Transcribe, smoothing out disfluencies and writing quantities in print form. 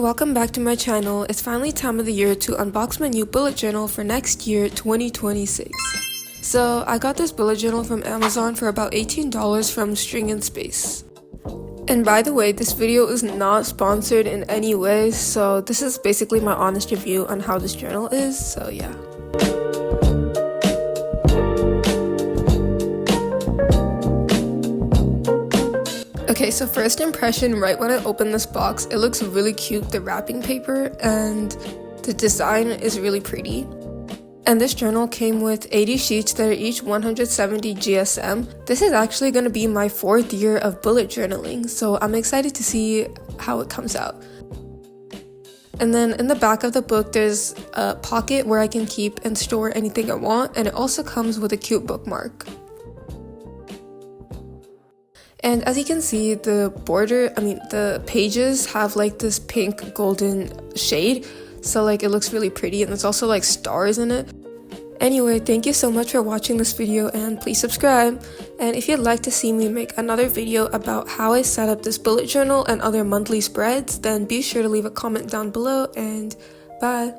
Welcome back to my channel. It's finally time of the year to unbox my new bullet journal for next year, 2026. So I got this bullet journal from Amazon for about $18 from String and Space. And by the way, this video is not sponsored in any way, so this is basically my honest review on how this journal is, so yeah. Okay, so first impression, right when I open this box, it looks really cute, the wrapping paper, and the design is really pretty. And this journal came with 80 sheets that are each 170 GSM. This is actually going to be my 4th year of bullet journaling, so I'm excited to see how it comes out. And then in the back of the book, there's a pocket where I can keep and store anything I want, and it also comes with a cute bookmark. And as you can see, the pages have like this pink golden shade, so like it looks really pretty, and there's also like stars in it. Anyway, thank you so much for watching this video, and please subscribe. And if you'd like to see me make another video about how I set up this bullet journal and other monthly spreads, then be sure to leave a comment down below, and bye!